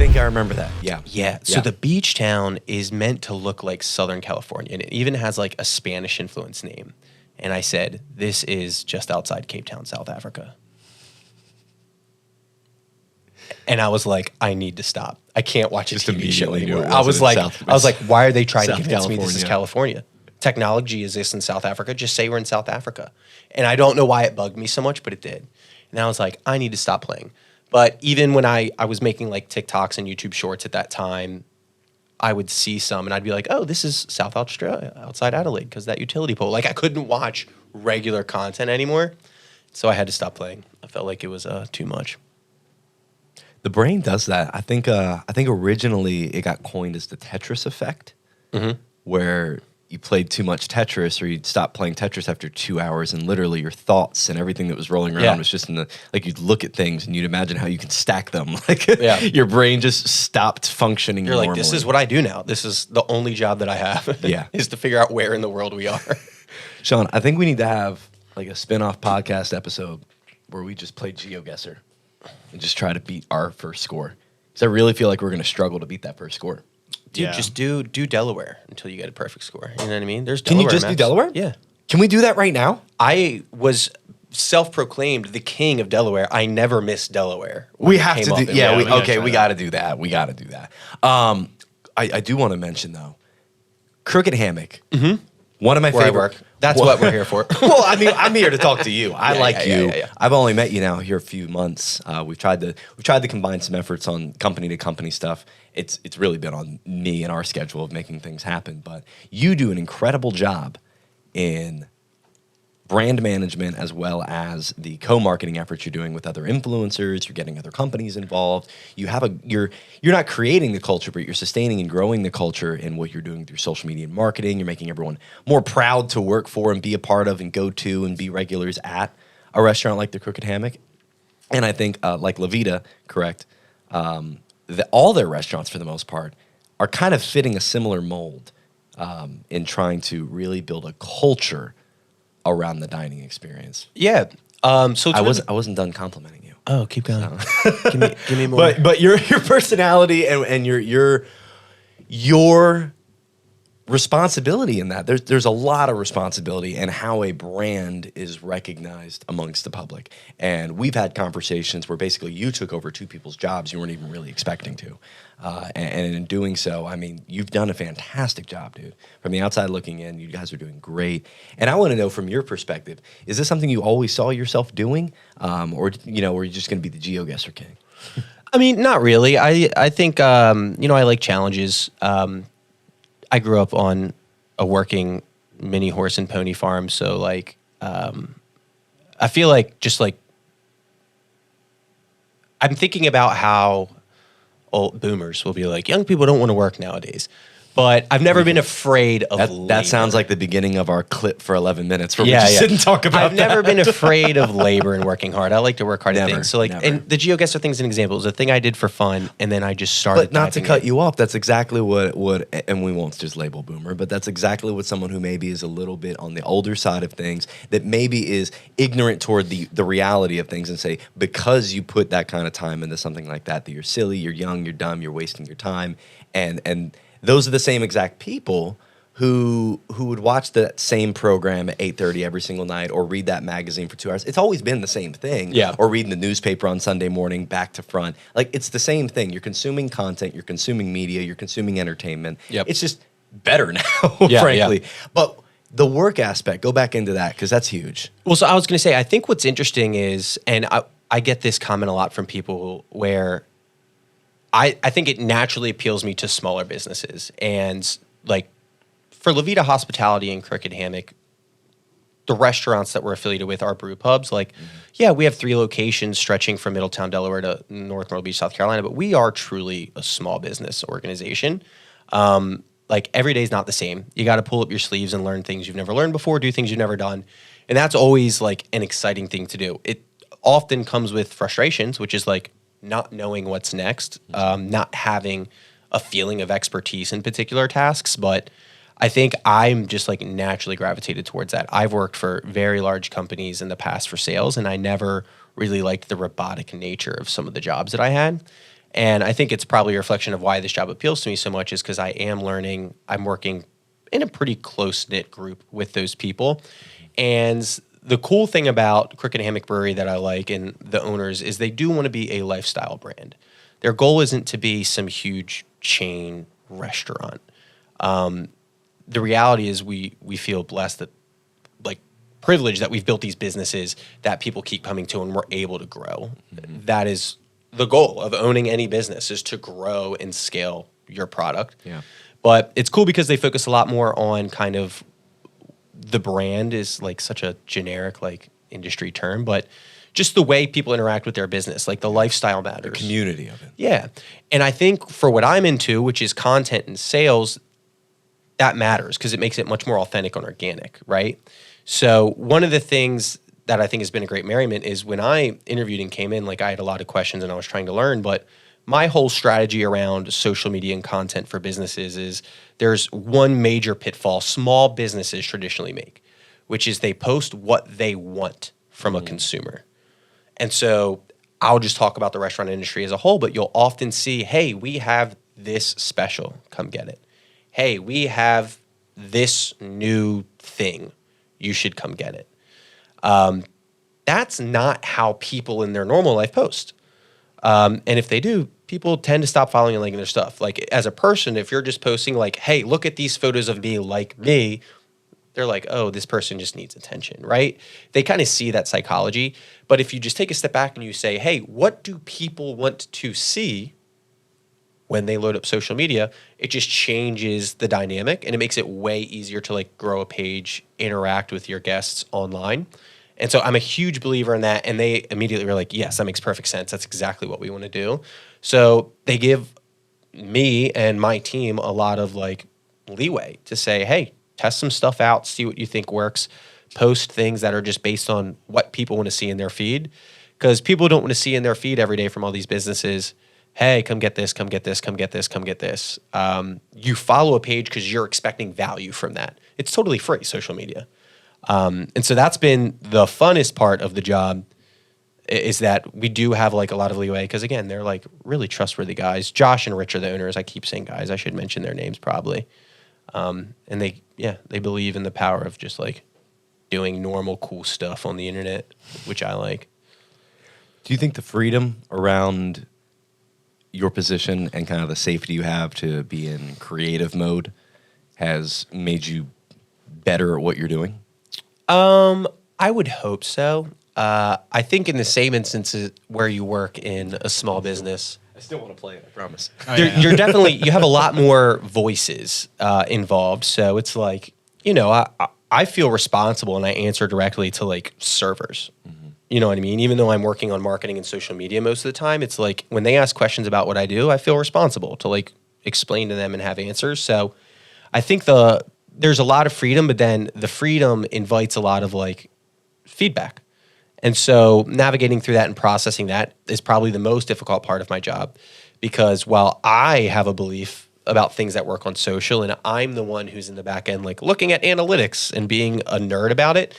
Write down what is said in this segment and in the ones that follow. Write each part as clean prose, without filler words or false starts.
think I remember that. Yeah. Yeah. So the beach town is meant to look like Southern California, and it even has like a Spanish influence name. And I said, this is just outside Cape Town, South Africa. And I was like, I need to stop. I can't watch a TV show anymore. I was like, why are they trying to convince me this is California? Technology exists in South Africa. Just say we're in South Africa. And I don't know why it bugged me so much, but it did. And I was like, I need to stop playing. But even when I was making like TikToks and YouTube shorts at that time, I would see some and I'd be like, oh, this is South Australia, outside Adelaide, because that utility pole. Like I couldn't watch regular content anymore. So I had to stop playing. I felt like it was too much. The brain does that. I think originally it got coined as the Tetris effect, where you played too much Tetris or you'd stop playing Tetris after 2 hours and literally your thoughts and everything that was rolling around was just like you'd look at things and you'd imagine how you could stack them. Like your brain just stopped functioning normally. Like, this is what I do now. This is the only job that I have is to figure out where in the world we are. Sean, I think we need to have like a spin-off podcast episode where we just play GeoGuessr and just try to beat our first score. Because I really feel like we're going to struggle to beat that first score. Dude, just do Delaware until you get a perfect score. You know what I mean? There's Can Delaware you just do Delaware? Yeah. Can we do that right now? I was self-proclaimed the king of Delaware. I never missed Delaware. We have to do. We got to that. do that. We got to do that. I do want to mention though, Crooked Hammock. One of my favorite. Work. That's what we're here for. Well, I mean, I'm here to talk to you. I like you. Yeah. I've only met you now here a few months. We've tried to combine some efforts on company to company stuff. It's really been on me and our schedule of making things happen. But you do an incredible job in brand management as well as the co-marketing efforts you're doing with other influencers. You're getting other companies involved. You're not creating the culture, but you're sustaining and growing the culture in what you're doing through social media and marketing. You're making everyone more proud to work for and be a part of and go to and be regulars at a restaurant like the Crooked Hammock. And I think like La Vida, correct, all their restaurants for the most part are kind of fitting a similar mold in trying to really build a culture around the dining experience. Yeah. So I wasn't done complimenting you. Oh, keep going. So. give me more. But your personality and your responsibility in that. There's a lot of responsibility in how a brand is recognized amongst the public. And we've had conversations where basically you took over two people's jobs you weren't even really expecting to. And in doing so, I mean, you've done a fantastic job, dude. From the outside looking in, you guys are doing great. And I want to know from your perspective, is this something you always saw yourself doing? Or were you just going to be the GeoGuessr king? I mean, not really. I think, I like challenges. I grew up on a working mini horse and pony farm. So like, I feel like I'm thinking about how old boomers will be like, young people don't want to work nowadays. But I've never been afraid of labor. That sounds like the beginning of our clip for 11 minutes where we just sit and talk about I've never been afraid of labor and working hard. I like to work hard at things. So like, and the GeoGuessr thing's an example. It was a thing I did for fun, and then I just started. But not to cut you off, that's exactly what and we won't just label boomer, but that's exactly what someone who maybe is a little bit on the older side of things, that maybe is ignorant toward the reality of things, and say, because you put that kind of time into something like that you're silly, you're young, you're dumb, you're wasting your time, and those are the same exact people who would watch that same program at 8:30 every single night, or read that magazine for 2 hours. It's always been the same thing. Yeah. Or reading the newspaper on Sunday morning back to front. Like, it's the same thing. You're consuming content, you're consuming media, you're consuming entertainment. Yep. It's just better now, frankly. Yeah. But the work aspect, go back into that, because that's huge. Well, so I was going to say, I think what's interesting is, and I get this comment a lot from people where I think it naturally appeals me to smaller businesses. And like for La Vida Hospitality and Crooked Hammock, the restaurants that we're affiliated with are brew pubs. Like, yeah, we have 3 locations stretching from Middletown, Delaware to North Myrtle Beach, South Carolina, but we are truly a small business organization. Like every day is not the same. You got to pull up your sleeves and learn things you've never learned before, do things you've never done. And that's always like an exciting thing to do. It often comes with frustrations, which is like, not knowing what's next, not having a feeling of expertise in particular tasks. But I think I'm just like naturally gravitated towards that. I've worked for very large companies in the past for sales, and I never really liked the robotic nature of some of the jobs that I had. And I think it's probably a reflection of why this job appeals to me so much is because I am learning. I'm working in a pretty close-knit group with those people. And the cool thing about Cricket Hammock Brewery that I like and the owners is they do want to be a lifestyle brand. Their goal isn't to be some huge chain restaurant. The reality is we feel blessed that, like, privileged that we've built these businesses that people keep coming to and we're able to grow. That is the goal of owning any business, is to grow and scale your product. Yeah. But it's cool because they focus a lot more on kind of the brand is like such a generic like industry term, but just the way people interact with their business, like the lifestyle matters. The community of it. Yeah. And I think for what I'm into, which is content and sales, that matters because it makes it much more authentic and organic, right? So one of the things that I think has been a great merriment is when I interviewed and came in, like I had a lot of questions and I was trying to learn, but my whole strategy around social media and content for businesses is there's one major pitfall small businesses traditionally make, which is they post what they want from a consumer. And so I'll just talk about the restaurant industry as a whole, but you'll often see, hey, we have this special, come get it. Hey, we have this new thing, you should come get it. That's not how people in their normal life post. And if they do, people tend to stop following and liking their stuff. Like as a person, if you're just posting like, hey, look at these photos of me like me, they're like, oh, this person just needs attention, right? They kind of see that psychology. But if you just take a step back and you say, hey, what do people want to see when they load up social media? It just changes the dynamic and it makes it way easier to like grow a page, interact with your guests online. And so I'm a huge believer in that. And they immediately were like, yes, that makes perfect sense. That's exactly what we want to do. So they give me and my team a lot of like leeway to say, hey, test some stuff out, see what you think works, post things that are just based on what people want to see in their feed. Because people don't want to see in their feed every day from all these businesses, hey, come get this, come get this, come get this, come get this. You follow a page because you're expecting value from that. It's totally free, social media. And so that's been the funnest part of the job is that we do have like a lot of leeway because again, they're like really trustworthy guys. Josh and Rich are the owners. I keep saying guys. I should mention their names probably. And they believe in the power of just like doing normal, cool stuff on the internet, which I like. Do you think the freedom around your position and kind of the safety you have to be in creative mode has made you better at what you're doing? I would hope so. I think in the same instances where you work in a small business, I still want to play it, I promise. you're definitely, you have a lot more voices involved. So it's like, you know, I feel responsible and I answer directly to like servers. You know what I mean? Even though I'm working on marketing and social media most of the time, it's like when they ask questions about what I do, I feel responsible to like explain to them and have answers. So I think there's a lot of freedom, but then the freedom invites a lot of like feedback. And so navigating through that and processing that is probably the most difficult part of my job because while I have a belief about things that work on social and I'm the one who's in the back end, like looking at analytics and being a nerd about it,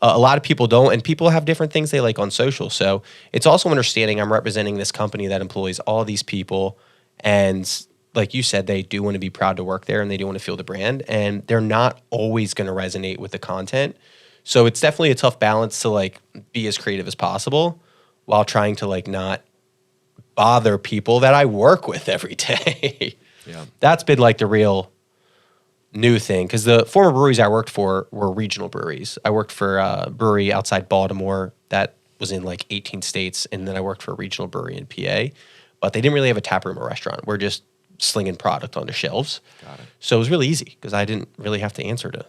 a lot of people don't, and people have different things they like on social. So it's also understanding I'm representing this company that employs all these people. And like you said, they do want to be proud to work there and they do want to feel the brand. And they're not always going to resonate with the content. So it's definitely a tough balance to like be as creative as possible while trying to like not bother people that I work with every day. Yeah. That's been like the real new thing because the former breweries I worked for were regional breweries. I worked for a brewery outside Baltimore that was in like 18 states, and then I worked for a regional brewery in PA, but they didn't really have a tap room or restaurant. We're just slinging product onto shelves. Got it. So it was really easy because I didn't really have to answer to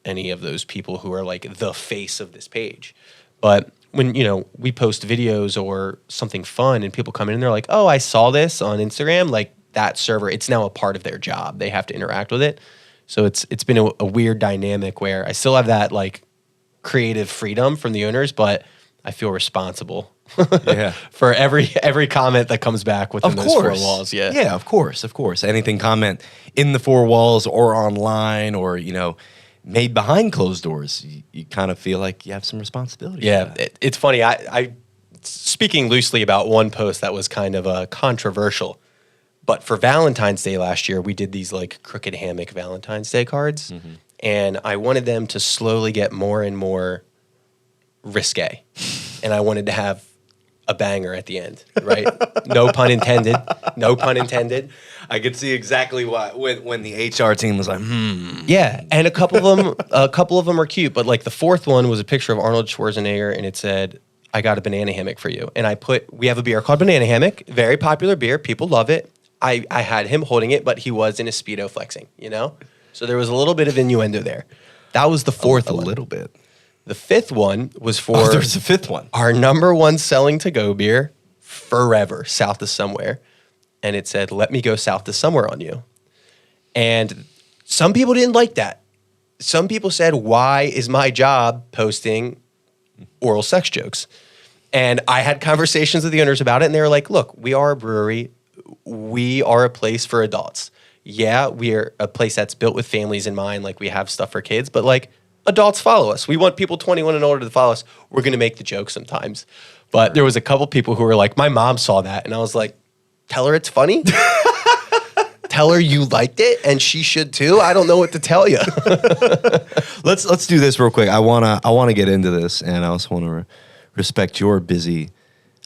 any of those people who are like the face of this page. But when, you know, we post videos or something fun and people come in and they're like, oh, I saw this on Instagram, like that server, it's now a part of their job. They have to interact with it. So it's been a weird dynamic where I still have that like creative freedom from the owners, but I feel responsible for every comment that comes back within those four walls. Yeah. Yeah, of course. Anything comment in the four walls or online or, you know, made behind closed doors, you kind of feel like you have some responsibility. Yeah. It's funny. I speaking loosely about one post that was kind of controversial. But for Valentine's Day last year, we did these like crooked hammock Valentine's Day cards. And I wanted them to slowly get more and more risque. And I wanted to have a banger at the end, right? No pun intended. No pun intended. I could see exactly why when the HR team was like, Yeah, and a couple of them are cute, but like the fourth one was a picture of Arnold Schwarzenegger, and it said, "I got a banana hammock for you." And we have a beer called Banana Hammock, very popular beer, people love it. I had him holding it, but he was in a Speedo flexing, So there was a little bit of innuendo there. That was the fourth one. A little bit. The fifth one was for there's a fifth one. Our number one selling to-go beer forever, South of Somewhere. And it said, "Let me go south to somewhere on you." And some people didn't like that. Some people said, "Why is my job posting oral sex jokes?" And I had conversations with the owners about it, and they were like, "Look, we are a brewery. We are a place for adults. Yeah, we are a place that's built with families in mind. Like, we have stuff for kids, but like, adults follow us. We want people 21 and older to follow us. We're going to make the joke sometimes." But there was a couple people who were like, "My mom saw that." And I was like, "Tell her it's funny. Tell her you liked it, and she should too. I don't know what to tell you." Let's do this real quick. I wanna get into this, and I also want to respect your busy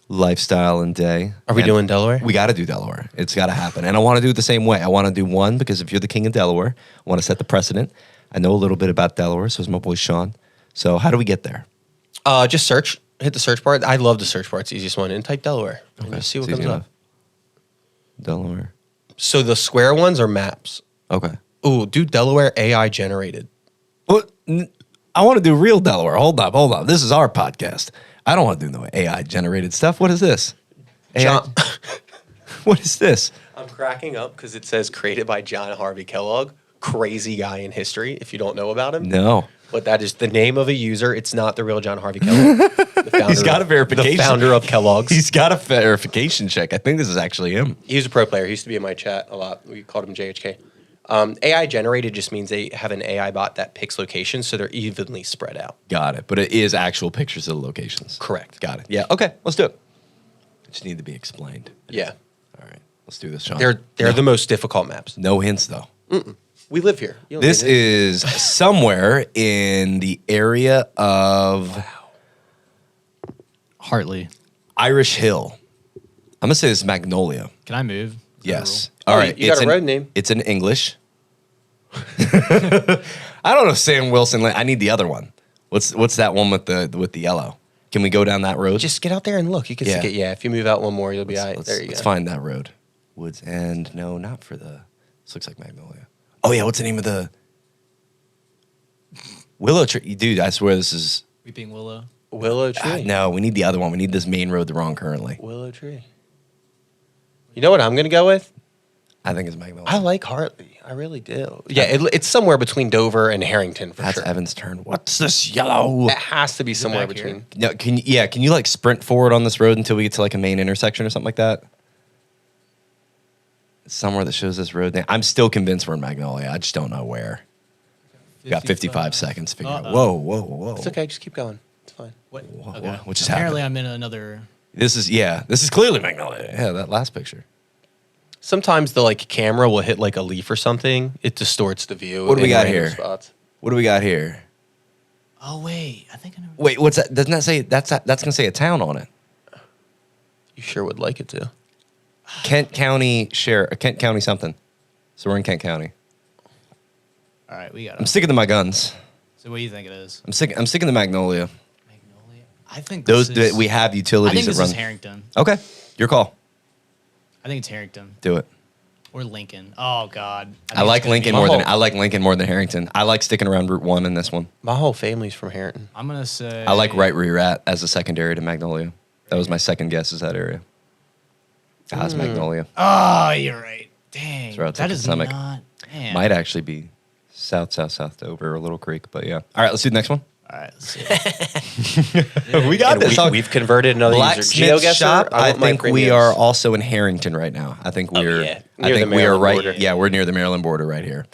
lifestyle and day. Are we doing Delaware? We got to do Delaware. It's got to happen, and I want to do it the same way. I want to do one because if you're the king of Delaware, I want to set the precedent. I know a little bit about Delaware, so is my boy Sean. So how do we get there? Just search. Hit the search bar. I love the search bar. It's the easiest one. And type Delaware. And just see what comes up. Delaware. So the square ones are maps. Okay. Ooh, do Delaware AI generated. What? I want to do real Delaware. Hold up. This is our podcast. I don't want to do no AI generated stuff. What is this? John. What is this? I'm cracking up because it says created by John Harvey Kellogg. Crazy guy in history, if you don't know about him. No. But that is the name of a user. It's not the real John Harvey Kellogg. He's got a verification. The founder of Kellogg's. He's got a verification check. I think this is actually him. He was a pro player. He used to be in my chat a lot. We called him JHK. AI generated just means they have an AI bot that picks locations, so they're evenly spread out. Got it. But it is actual pictures of the locations. Correct. Got it. Yeah. Okay. Let's do it. Just need to be explained. Yeah. All right. Let's do this, Sean. They're the most difficult maps. No hints, though. We live here. This is somewhere in the area of Hartley. Irish Hill. I'm going to say this is Magnolia. Can I move? Yes. All right. You got a road name. It's in English. I don't know Sam Wilson. I need the other one. What's that one with the yellow? Can we go down that road? Just get out there and look. You can see it. Yeah. If you move out one more, you'll be all right. There you go. Let's find that road. Woods End. No, not for the. This looks like Magnolia. Oh yeah. What's the name of the Willow Tree? Dude, I swear this is Weeping Willow. Willow Tree. No, we need the other one. We need this main road they're on currently. Willow Tree. You know what I'm going to go with? I think it's Magnolia. I like Hartley. I really do. Yeah, it's somewhere between Dover and Harrington for That's sure. Evan's turn. What's this yellow? It has to be somewhere between. No, can you like sprint forward on this road until we get to like a main intersection or something like that? Somewhere that shows this road name. I'm still convinced we're in Magnolia. I just don't know where. We got 55 seconds to figure out. Whoa. It's okay. Just keep going. It's fine. What? What just Apparently, happened? I'm in another. This is clearly Magnolia. Yeah, that last picture. Sometimes the camera will hit like a leaf or something. It distorts the view. What do we got random here? Spots. What do we got here? Oh wait, I think I know. Wait, what's that? Doesn't that say that's gonna say a town on it? You sure would like it to. Kent County Kent County something. So we're in Kent County. All right, we got it. I'm sticking to my guns. So what do you think it is? I'm sticking to Magnolia. Magnolia. I think We have utilities I think this that run. is Harrington. Okay, your call. I think it's Harrington Do it. or Lincoln. Oh God. I like Lincoln more than Harrington. I like sticking around Route 1 in this one. My whole family's from Harrington. I'm gonna say. I like right where you're at as a secondary to Magnolia. That was my second guess is that area. That's Magnolia. Oh, you're right. Dang. Throw out That to is Potomac. not. Man. Might actually be south to over a little creek, but yeah. All right, let's do the next one. All right. Let's see. We got this. We've converted another user. Blacksmith GeoGuessr, shop. I want my think we premiums. are also in Harrington right now. I think we're. yeah. I Near think the we are Maryland right. border. Yeah, we're near the Maryland border right here.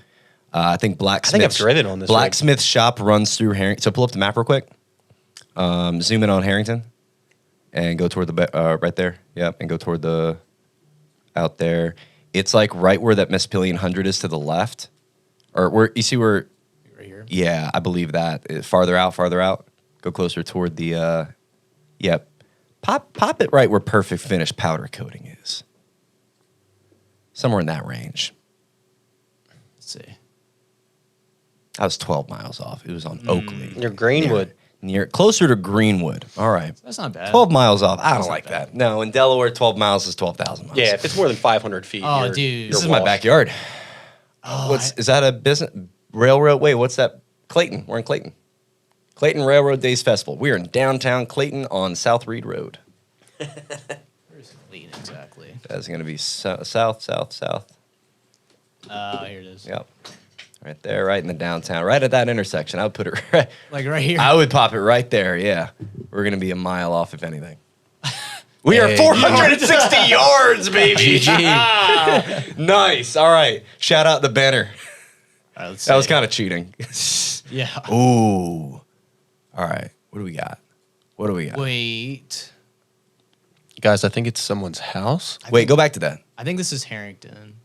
I think Blacksmith. I think I've driven on this Blacksmith shop runs through Harrington. So pull up the map real quick. Zoom in on Harrington. and go toward right there. Yep, and go toward the out there. It's like right where that Mespillion 100 is to the left, or where you see where. Right here. Yeah, I believe that. Farther out. Go closer toward the. Yep. Pop it right where perfect finish powder coating is. Somewhere in that range. Let's see. I was 12 miles off. It was on Oakley. Near Greenwood. Near closer to Greenwood. All right. That's not bad. 12 miles off. I don't not like bad. that. No, in Delaware, 12 miles is 12,000 miles. Yeah, if it's more than 500 feet. Oh, you're- dude. you're This is my washed. backyard. Oh, Is that a business railroad? Wait, what's that? Clayton. We're in Clayton. Clayton Railroad Days Festival. We are in downtown Clayton on South Reed Road. Where's Clayton exactly? That's going to be south. Here it is. Yep. Right there, right in the downtown, right at that intersection. I would put it right. Like right here. I would pop it right there. Yeah. We're going to be a mile off, if anything. We are Hey, 460 yards, baby. GG. Nice. All right. Shout out the banner. All right, let's That was see. kind of cheating. Yeah. Ooh. All right. What do we got? Wait. Guys, I think it's someone's house. Wait, go back to that. I think this is Harrington.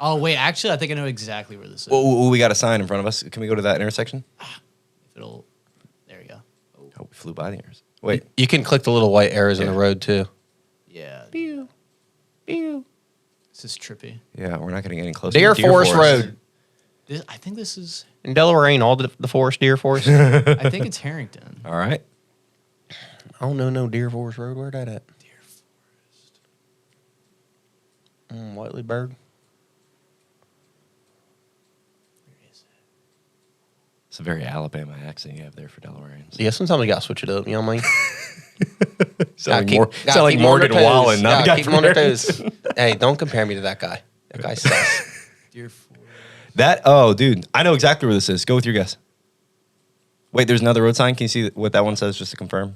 Oh, wait. Actually, I think I know exactly where this is. Oh, we got a sign in front of us. Can we go to that intersection? If it'll. There we go. Oh, Oh, we flew by the ears. Wait. You can click the little white arrows in Yeah. the road too. yeah. Pew, pew. This is trippy. Yeah, we're not getting any closer. Deer to Forest Road. I think this is. In Delaware ain't all the forest, Deer Forest. I think it's Harrington. All right. I don't know no Deer Forest Road. Where that at? Deer Forest. Whiteley Bird. Where is it? It's a very Alabama accent you have there for Delawareans. Yeah, sometimes we gotta switch it up. You know what I mean? Sound Gotta like, sound like keep 'em on their Morgan toes. Wallen. not Gotta Guy keep 'em on their Fieri. toes. Hey, don't compare me to that guy. That guy sucks. Deer Forest. Oh, dude. I know exactly where this is. Go with your guess. Wait, there's another road sign. Can you see what that one says just to confirm?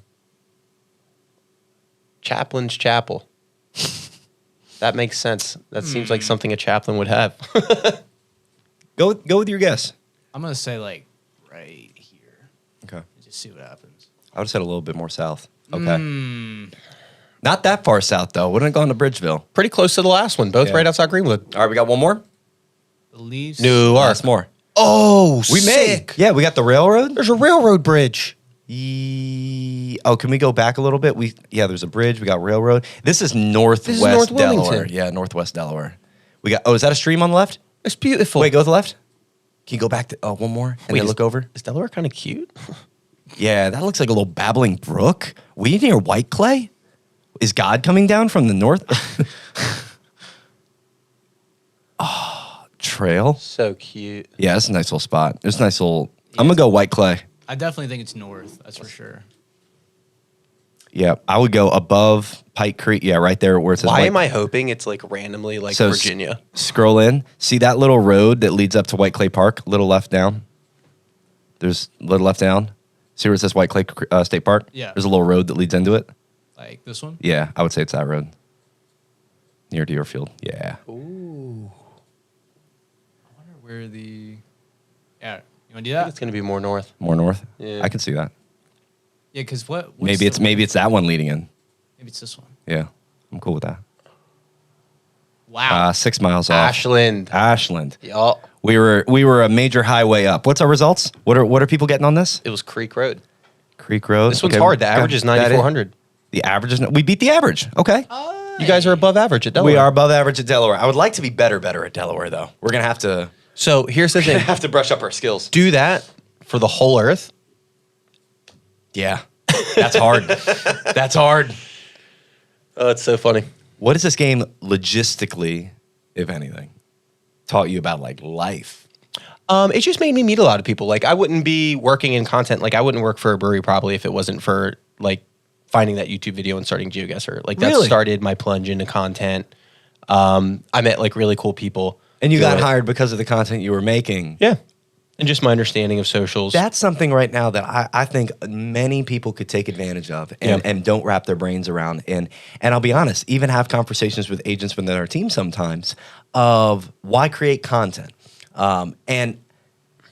Chaplin's Chapel. That makes sense. That seems like something a chaplain would have. Go with your guess. I'm going to say, like, right here. Okay. And just see what happens. I would have said a little bit more south. Okay. Not that far south, though. Wouldn't have gone to Bridgeville. Pretty close to the last one. Both Yeah. right outside Greenwood. All right, we got one more? Leaves. New Ark. Last more. Oh, We made. Yeah, we got the railroad. There's a railroad bridge. Oh, can we go back a little bit? There's a bridge. We got railroad. This is northwest North Delaware. Wilmington. Yeah, northwest Delaware. We got. Oh, is that a stream on the left? It's beautiful. Wait, go to the left. Can you go back to one more and Wait, then look over? Is Delaware kind of cute? Yeah, that looks like a little babbling brook. We near White Clay? Is God coming down from the north? Trail. So cute. Yeah, that's a nice little spot. It's a nice little. I'm gonna go White Clay. I definitely think it's north. That's for sure. Yeah, I would go above Pike Creek. Yeah, right there where it says. Why White- am I hoping it's like randomly like So Virginia? Scroll in. See that little road that leads up to White Clay Park? Little left down. There's a little left down. See where it says White Clay State Park? Yeah. There's a little road that leads into it. Like this one? Yeah, I would say it's that road. Near Deerfield. Yeah. Ooh. I wonder where the. Yeah. You want to do I think that? it's gonna be more north. More north. Yeah. I can see that. Yeah, because what's Maybe it's that one leading in. Maybe it's this one. Yeah, I'm cool with that. Wow. 6 miles off. Ashland. Ashland. Yup. We were a major highway up. What's our results? What are people getting on this? It was Creek Road. Creek Road. This one's Okay, hard. The got average is that in. 9,400. The average is we beat the average. Okay. You guys are above average at Delaware. We are above average at Delaware. I would like to be better at Delaware though. We're gonna have to So here's the thing. have to brush up our skills. Do that for the whole Earth. Yeah, that's hard. That's hard. Oh, it's so funny. What is this game logistically, if anything, taught you about like life? It just made me meet a lot of people. Like I wouldn't be working in content. Like I wouldn't work for a brewery probably if it wasn't for like finding that YouTube video and starting GeoGuessr. Like that Really? started my plunge into content. I met like really cool people. And you through got it. hired because of the content you were making. Yeah. And just my understanding of socials. That's something right now that I think many people could take advantage of and, Yeah. and don't wrap their brains around. And I'll be honest, even have conversations with agents within our team sometimes of why create content. And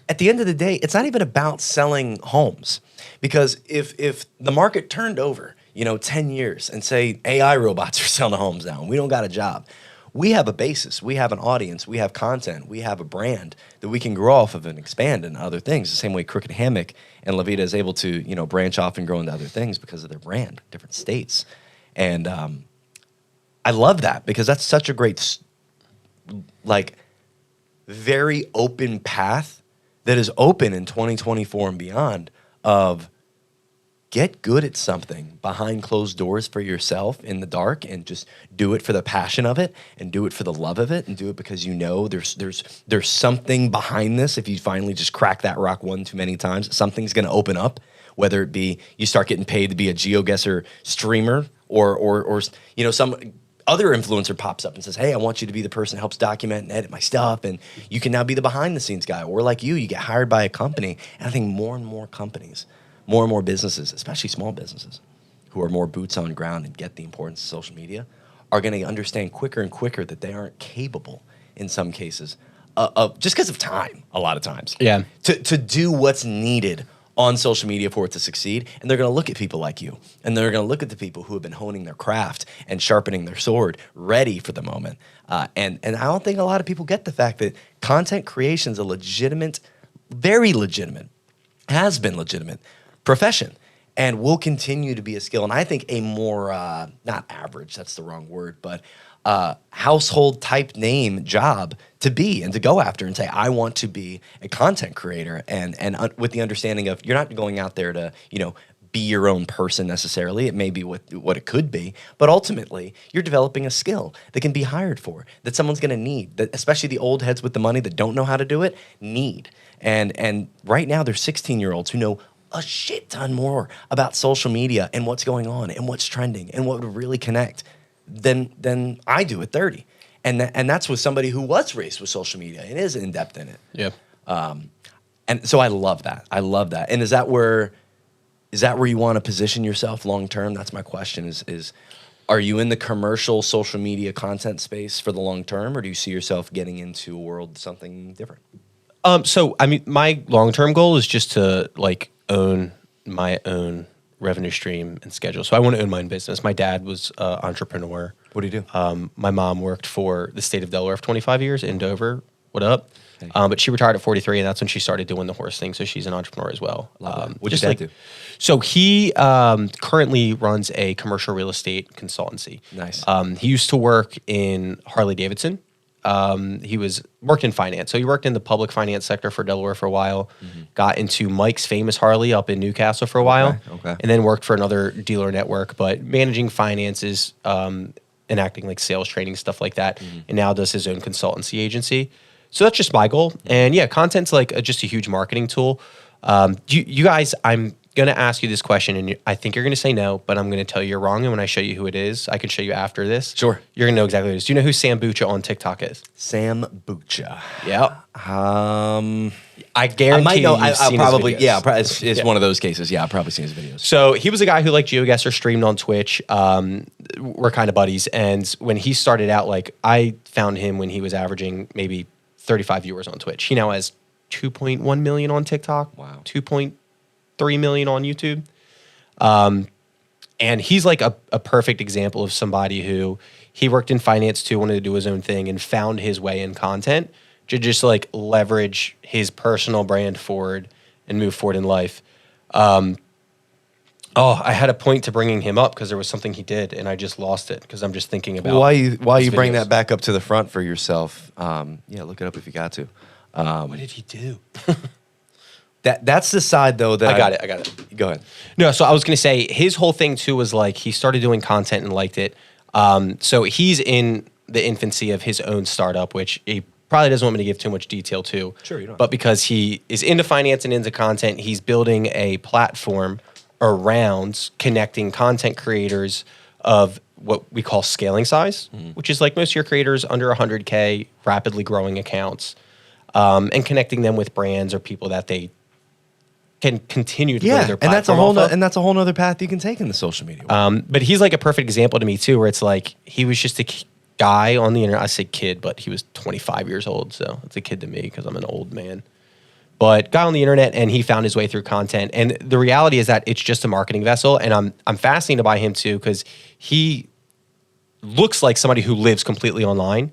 at the end of the day, it's not even about selling homes. Because if the market turned over, 10 years and say AI robots are selling homes now and we don't got a job. We have a basis, we have an audience, we have content, we have a brand that we can grow off of and expand into other things. The same way Crooked Hammock and La Vida is able to, branch off and grow into other things because of their brand, different states. And I love that because that's such a great, very open path that is open in 2024 and beyond of get good at something behind closed doors for yourself in the dark and just do it for the passion of it and do it for the love of it and do it because there's something behind this. If you finally just crack that rock one too many times, something's going to open up, whether it be you start getting paid to be a GeoGuessr streamer or some other influencer pops up and says, hey, I want you to be the person that helps document and edit my stuff. And you can now be the behind the scenes guy. Or like you get hired by a company. And I think more and more companies, more and more businesses, especially small businesses who are more boots on ground and get the importance of social media are going to understand quicker and quicker that they aren't capable in some cases of just because of time, a lot of times. Yeah. To do what's needed on social media for it to succeed. And they're going to look at people like you. And they're going to look at the people who have been honing their craft and sharpening their sword, ready for the moment. And I don't think a lot of people get the fact that content creation is a legitimate, very legitimate, has been legitimate profession and will continue to be a skill. And I think a more, not average, that's the wrong word, but household type name job to be and to go after and say, I want to be a content creator and with the understanding of you're not going out there to, be your own person necessarily. It may be what it could be, but ultimately you're developing a skill that can be hired for, that someone's going to need, that especially the old heads with the money that don't know how to do it need. And right now there's 16-year-olds who know a shit ton more about social media and what's going on and what's trending and what would really connect than I do at 30. And that's with somebody who was raised with social media and is in depth in it. Yeah. And so I love that. And is that where you want to position yourself long term? That's my question is are you in the commercial social media content space for the long term, or do you see yourself getting into a world something different? So I mean, my long-term goal is just to own my own revenue stream and schedule. So I want to own my own business. My dad was an entrepreneur. What do you do? My mom worked for the state of Delaware for 25 years in Dover. What up? Okay. But she retired at 43, and that's when she started doing the horse thing. So she's an entrepreneur as well. What'd your dad do? So he currently runs a commercial real estate consultancy. Nice. He used to work in Harley Davidson. He worked in finance. So he worked in the public finance sector for Delaware for a while, got into Mike's Famous Harley up in Newcastle for a while, and then worked for another dealer network, but managing finances, and acting sales training, stuff like that. And now does his own consultancy agency. So that's just my goal. And yeah, content's just a huge marketing tool. You guys, I'm going to ask you this question, and I think you're going to say no, but I'm going to tell you you're wrong. And when I show you who it is, I can show you after this. Sure. You're going to know exactly who it is. Do you know who Sam Bucha on TikTok is? Sam Bucha. Yeah. I guarantee I might know. You've seen his probably. videos. Yeah, it's one of those cases. Yeah, I've probably seen his videos. So he was a guy who GeoGuessr streamed on Twitch. We're kind of buddies. And when he started out, I found him when he was averaging maybe 35 viewers on Twitch. He now has 2.1 million on TikTok. Wow. 2.3 million on YouTube. And he's a perfect example of somebody who he worked in finance too, wanted to do his own thing and found his way in content to just leverage his personal brand forward and move forward in life. I had a point to bringing him up because there was something he did and I just lost it because I'm just thinking about while you bring that back up to the front for yourself. Look it up if you got to. What did he do? That's the side though that I got it. Go ahead. No, so I was going to say his whole thing too was he started doing content and liked it. So he's in the infancy of his own startup, which he probably doesn't want me to give too much detail to. Sure, you don't. But because he is into finance and into content, he's building a platform around connecting content creators of what we call scaling size, which is most of your creators under 100K, rapidly growing accounts, and connecting them with brands or people that they can continue to build their platform and that's a whole nother path you can take in the social media world. But he's a perfect example to me too, where it's he was just a guy on the internet. I say kid, but he was 25 years old, so it's a kid to me because I'm an old man. but got on the internet and he found his way through content. And the reality is that it's just a marketing vessel. And I'm fascinated by him too, because he looks like somebody who lives completely online.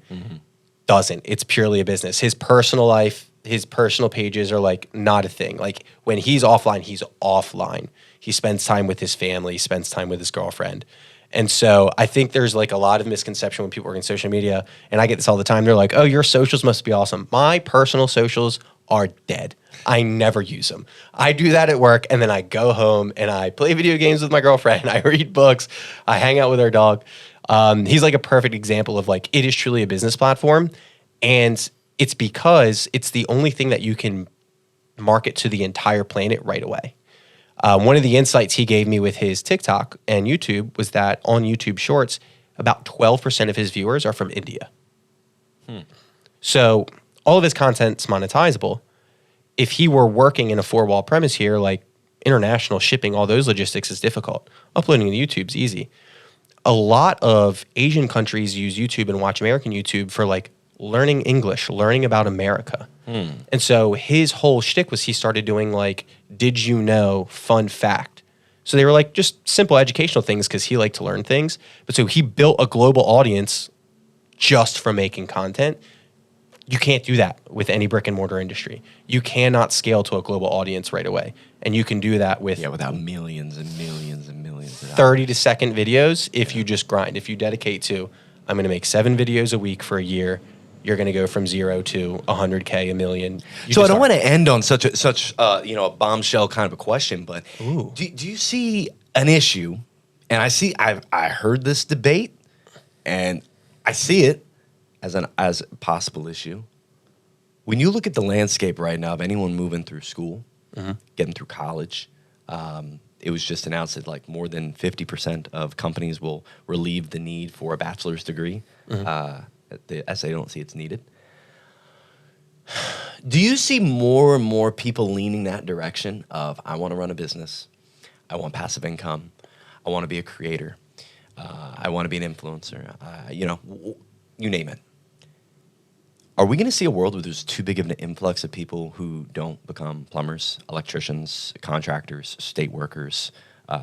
Doesn't. It's purely a business. His personal life, his personal pages are like not a thing. Like when he's offline, he's offline. He spends time with his family, he spends time with his girlfriend. And so I think there's like a lot of misconception when people work in social media, and I get this all the time. They're like, oh, your socials must be awesome. My personal socials are dead. I never use them. I do that at work, and then I go home and I play video games with my girlfriend. I read books. I hang out with our dog. He's like a perfect example of like, it is truly a business platform. And it's because it's the only thing that you can market to the entire planet right away. One of the insights he gave me with his TikTok and YouTube was that on YouTube Shorts, about 12% of his viewers are from India. So all of his content's monetizable. If he were working in a four-wall premise here, like international shipping, all those logistics is difficult. Uploading to YouTube's easy. A lot of Asian countries use YouTube and watch American YouTube for like learning English, learning about America. And so his whole shtick was he started doing like, did you know, fun fact. So they were like just simple educational things because he liked to learn things. But so he built a global audience just from making content. You can't do that with any brick and mortar industry. You cannot scale to a global audience right away. And you can do that with without millions and millions and millions of 30 to second videos if you just grind. If you dedicate to, I'm going to make 7 videos a week for a year, you're going to go from 0 to 100K, $1 million. So I don't want to end on such a bombshell kind of a question, but do you see an issue? And I heard this debate, and I see it as a possible issue. When you look at the landscape right now of anyone moving through school, getting through college, it was just announced that like more than 50% of companies will relieve the need for a bachelor's degree. The essay don't see it's needed. Do you see more and more people leaning that direction of, I want to run a business, I want passive income, I want to be a creator, I want to be an influencer, you name it. Are we going to see a world where there's too big of an influx of people who don't become plumbers, electricians, contractors, state workers,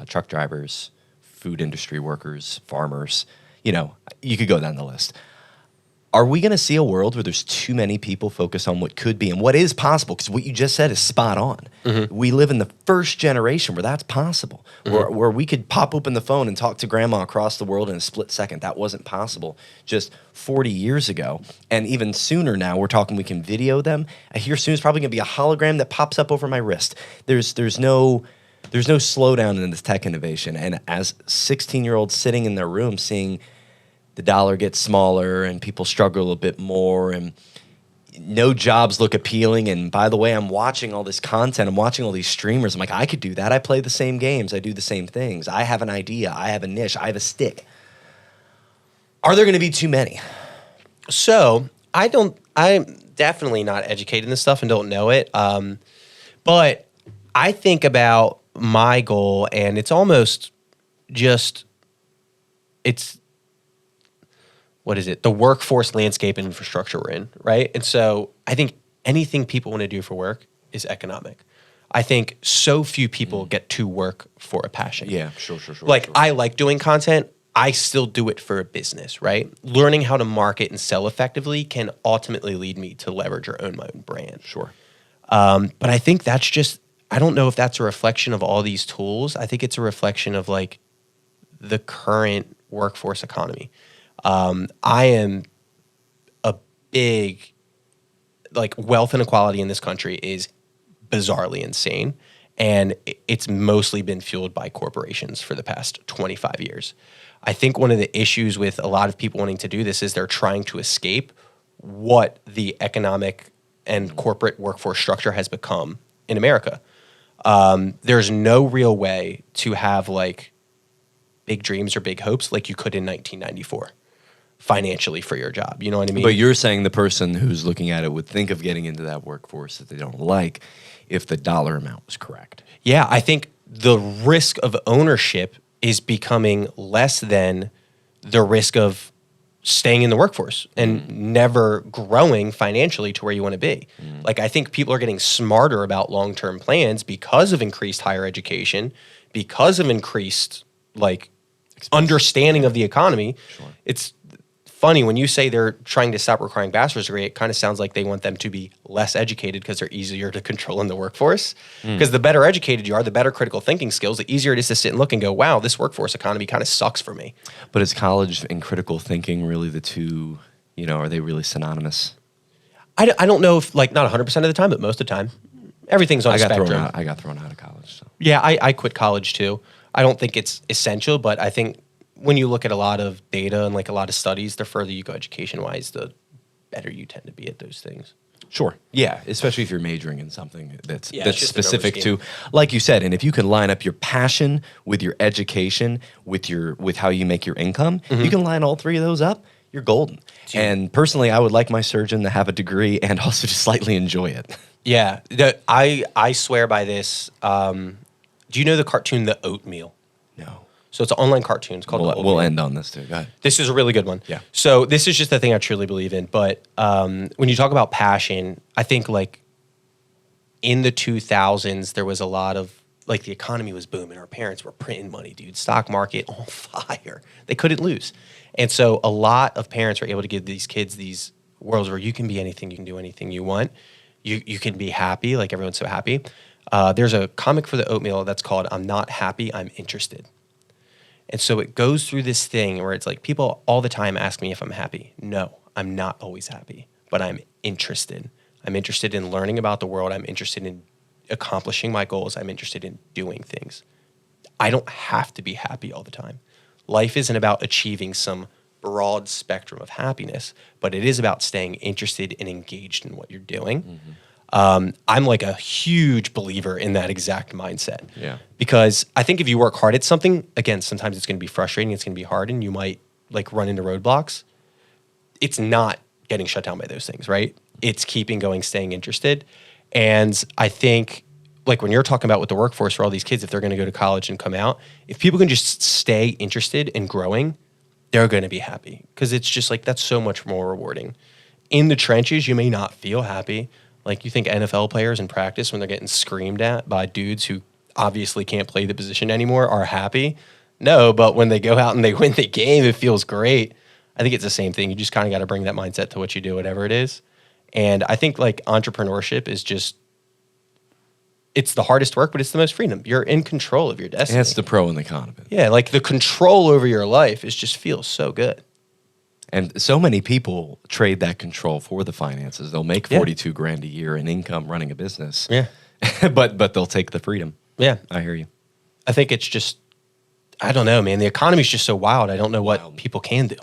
truck drivers, food industry workers, farmers? You could go down the list. Are we going to see a world where there's too many people focused on what could be and what is possible? Because what you just said is spot on. We live in the first generation where that's possible, where we could pop open the phone and talk to grandma across the world in a split second. That wasn't possible just 40 years ago. And even sooner now, we're talking we can video them. Here soon is probably going to be a hologram that pops up over my wrist. There's no slowdown in this tech innovation. And as 16-year-olds sitting in their room seeing the dollar gets smaller and people struggle a bit more and no jobs look appealing. And by the way, I'm watching all this content. I'm watching all these streamers. I'm like, I could do that. I play the same games. I do the same things. I have an idea. I have a niche. I have a stick. Are there going to be too many? So I'm definitely not educated in this stuff and don't know it. But I think about my goal and it's almost just, what is it? The workforce landscape and infrastructure we're in, right? And so I think anything people want to do for work is economic. I think so few people get to work for a passion. Yeah, sure. Like I like doing content. I still do it for a business, right? Learning how to market and sell effectively can ultimately lead me to leverage or own my own brand. Sure. But I think that's just, I don't know if that's a reflection of all these tools. I think it's a reflection of like the current workforce economy. I am a big, like wealth inequality in this country is bizarrely insane. And it's mostly been fueled by corporations for the past 25 years. I think one of the issues with a lot of people wanting to do this is they're trying to escape what the economic and corporate workforce structure has become in America. There's no real way to have like big dreams or big hopes like you could in 1994. Financially for your job. You know what I mean? But you're saying the person who's looking at it would think of getting into that workforce that they don't like if the dollar amount was correct. Yeah, I think the risk of ownership is becoming less than the risk of staying in the workforce and never growing financially to where you want to be. Like, I think people are getting smarter about long-term plans because of increased higher education, because of increased like understanding of the economy. Sure. It's funny when you say they're trying to stop requiring bachelor's degree, it kind of sounds like they want them to be less educated because they're easier to control in the workforce. Because the better educated you are, the better critical thinking skills, the easier it is to sit and look and go, wow, this workforce economy kind of sucks for me. But is college and critical thinking really the two, are they really synonymous? I don't know if, like, not 100% of the time, but most of the time. Everything's on a spectrum. I got thrown out of college. So. Yeah, I quit college too. I don't think it's essential, but I think when you look at a lot of data and like a lot of studies, the further you go education-wise, the better you tend to be at those things. Sure. Yeah, especially if you're majoring in something that's just a specific numbers to, like you said, and if you can line up your passion with your education, with how you make your income, you can line all three of those up, you're golden. And personally, I would like my surgeon to have a degree and also just slightly enjoy it. Yeah, I swear by this. Do you know the cartoon The Oatmeal? No. So it's an online cartoon. It's called The Oatmeal. We'll end on this too. Go ahead. This is a really good one. Yeah. So this is just the thing I truly believe in. But when you talk about passion, I think like in the 2000s, there was a lot of, like, the economy was booming. Our parents were printing money, dude. Stock market on fire. They couldn't lose. And so a lot of parents were able to give these kids these worlds where you can be anything, you can do anything you want. You can be happy, like everyone's so happy. There's a comic for The Oatmeal that's called I'm Not Happy, I'm Interested. And so it goes through this thing where it's like people all the time ask me if I'm happy. No, I'm not always happy, but I'm interested. I'm interested in learning about the world. I'm interested in accomplishing my goals. I'm interested in doing things. I don't have to be happy all the time. Life isn't about achieving some broad spectrum of happiness, but it is about staying interested and engaged in what you're doing. I'm like a huge believer in that exact mindset. Yeah. Because I think if you work hard at something, again, sometimes it's going to be frustrating, it's going to be hard, and you might like run into roadblocks. It's not getting shut down by those things, right? It's keeping going, staying interested. And I think, like, when you're talking about with the workforce for all these kids, if they're going to go to college and come out, if people can just stay interested in growing, they're going to be happy. Because it's just like, that's so much more rewarding. In the trenches, you may not feel happy. Like, you think NFL players in practice, when they're getting screamed at by dudes who obviously can't play the position anymore, are happy? No, but when they go out and they win the game, it feels great. I think it's the same thing. You just kind of got to bring that mindset to what you do, whatever it is. And I think, like, entrepreneurship is just, it's the hardest work, but it's the most freedom. You're in control of your destiny. And it's the pro and the con of it. Yeah, like the control over your life just feels so good. And so many people trade that control for the finances. They'll make 42 grand a year in income running a business. Yeah. but they'll take the freedom. Yeah. I hear you. I think it's just, I don't know, man. The economy's just so wild. I don't know what people can do.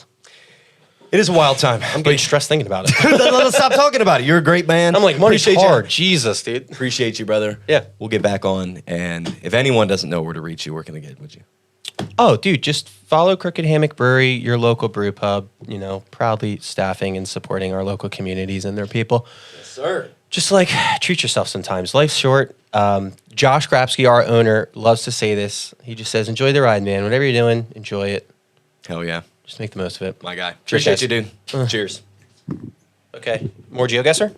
It is a wild time. I'm getting stressed thinking about it. Let's stop talking about it. You're a great man. I'm like, money's Appreciate hard. you. Jesus, dude. Appreciate you, brother. Yeah. We'll get back on. And if anyone doesn't know where to reach you, where can they get with you? Oh, dude, just follow Crooked Hammock Brewery, your local brew pub, proudly staffing and supporting our local communities and their people. Yes, sir. Just like treat yourself sometimes. Life's short. Josh Grabsky, our owner, loves to say this. He just says, enjoy the ride, man. Whatever you're doing, enjoy it. Hell yeah. Just make the most of it. My guy. Cheers, Appreciate guys. you, dude. Cheers. Okay. More GeoGuessr?